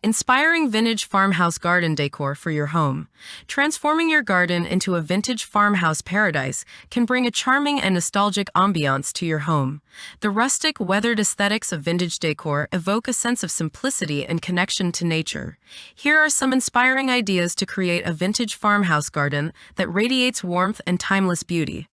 Inspiring vintage farmhouse garden decor for your home. Transforming your garden into a vintage farmhouse paradise can bring a charming and nostalgic ambiance to your home. The rustic, weathered aesthetics of vintage decor evoke a sense of simplicity and connection to nature. Here are some inspiring ideas to create a vintage farmhouse garden that radiates warmth and timeless beauty.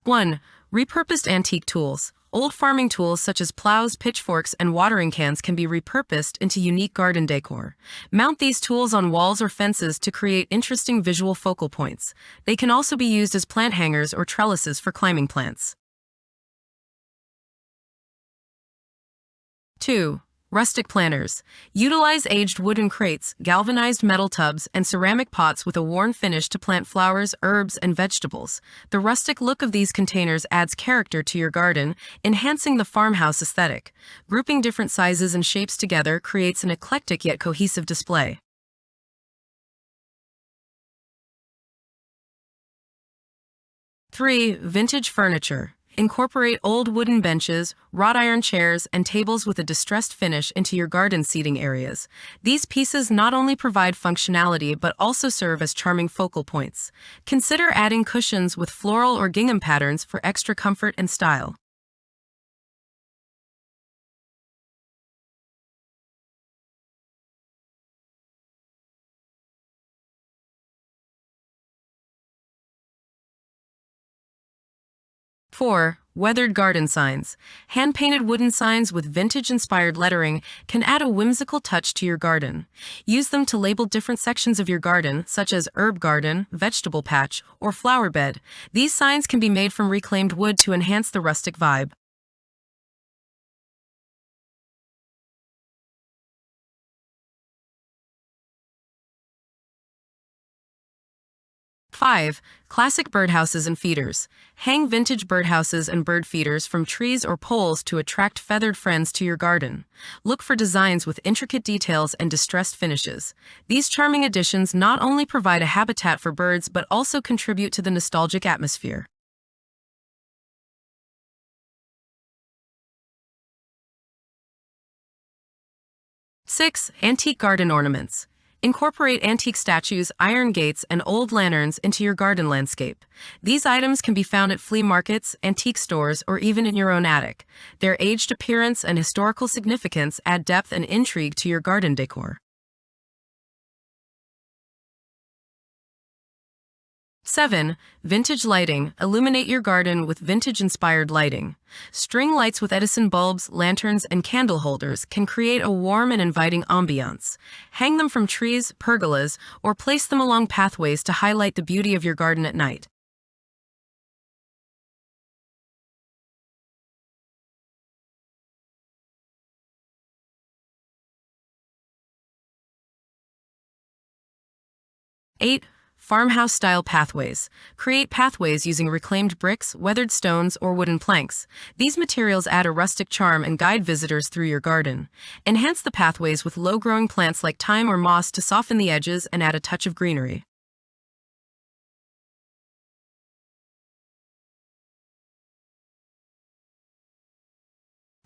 One, repurposed antique tools. Old farming tools such as plows, pitchforks, and watering cans can be repurposed into unique garden decor. Mount these tools on walls or fences to create interesting visual focal points. They can also be used as plant hangers or trellises for climbing plants. 2. Rustic planters. Utilize aged wooden crates, galvanized metal tubs, and ceramic pots with a worn finish to plant flowers, herbs, and vegetables. The rustic look of these containers adds character to your garden, enhancing the farmhouse aesthetic. Grouping different sizes and shapes together creates an eclectic yet cohesive display. 3. Vintage furniture. Incorporate old wooden benches, wrought iron chairs, and tables with a distressed finish into your garden seating areas. These pieces not only provide functionality but also serve as charming focal points. Consider adding cushions with floral or gingham patterns for extra comfort and style. 4. Weathered garden signs. Hand-painted wooden signs with vintage-inspired lettering can add a whimsical touch to your garden. Use them to label different sections of your garden, such as herb garden, vegetable patch, or flower bed. These signs can be made from reclaimed wood to enhance the rustic vibe. 5. Classic birdhouses and feeders. Hang vintage birdhouses and bird feeders from trees or poles to attract feathered friends to your garden. Look for designs with intricate details and distressed finishes. These charming additions not only provide a habitat for birds but also contribute to the nostalgic atmosphere. 6. Antique garden ornaments. Incorporate antique statues, iron gates, and old lanterns into your garden landscape. These items can be found at flea markets, antique stores, or even in your own attic. Their aged appearance and historical significance add depth and intrigue to your garden decor. 7. Vintage lighting. Illuminate your garden with vintage-inspired lighting. String lights with Edison bulbs, lanterns, and candle holders can create a warm and inviting ambiance. Hang them from trees, pergolas, or place them along pathways to highlight the beauty of your garden at night. 8. Farmhouse-style pathways. Create pathways using reclaimed bricks, weathered stones, or wooden planks. These materials add a rustic charm and guide visitors through your garden. Enhance the pathways with low-growing plants like thyme or moss to soften the edges and add a touch of greenery.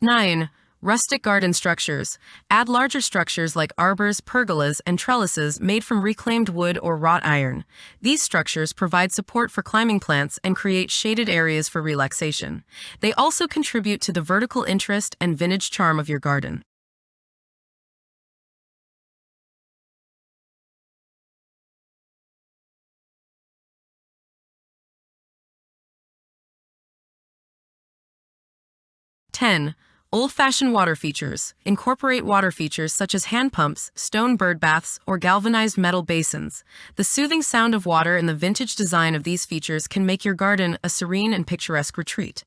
9. Rustic garden structures. Add larger structures like arbors, pergolas, and trellises made from reclaimed wood or wrought iron. These structures provide support for climbing plants and create shaded areas for relaxation. They also contribute to the vertical interest and vintage charm of your garden. 10. Old-fashioned water features. Incorporate water features such as hand pumps, stone bird baths, or galvanized metal basins. The soothing sound of water and the vintage design of these features can make your garden a serene and picturesque retreat.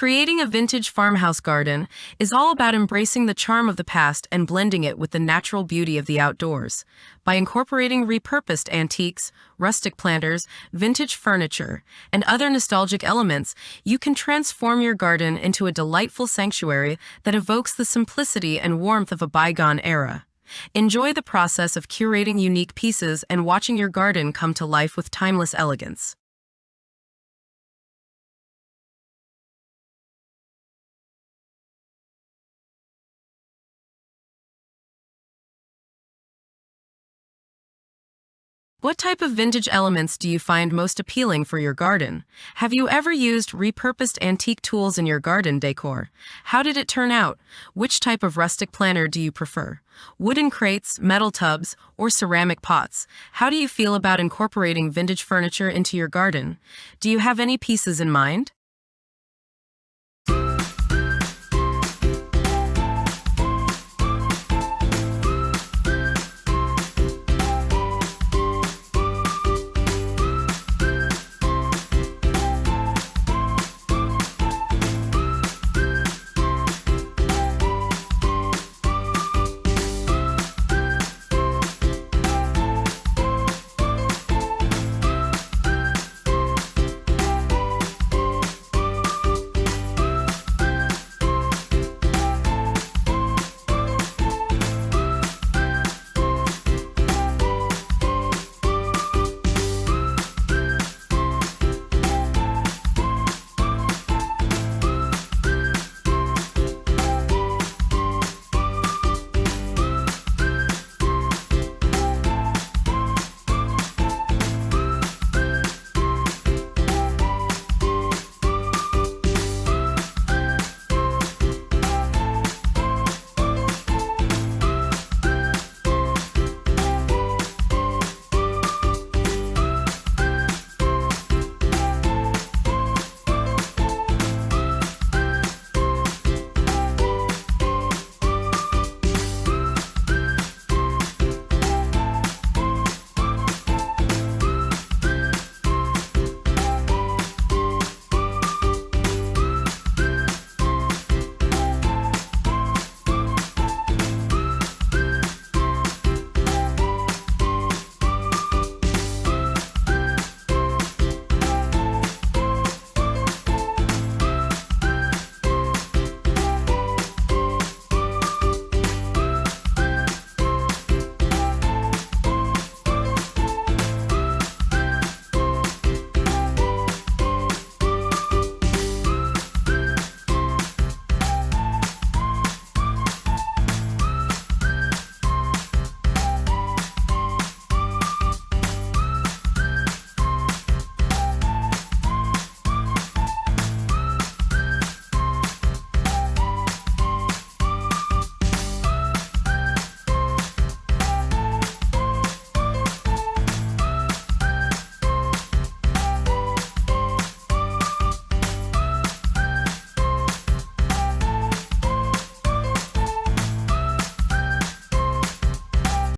Creating a vintage farmhouse garden is all about embracing the charm of the past and blending it with the natural beauty of the outdoors. By incorporating repurposed antiques, rustic planters, vintage furniture, and other nostalgic elements, you can transform your garden into a delightful sanctuary that evokes the simplicity and warmth of a bygone era. Enjoy the process of curating unique pieces and watching your garden come to life with timeless elegance. What type of vintage elements do you find most appealing for your garden? Have you ever used repurposed antique tools in your garden decor? How did it turn out? Which type of rustic planter do you prefer? Wooden crates, metal tubs, or ceramic pots? How do you feel about incorporating vintage furniture into your garden? Do you have any pieces in mind?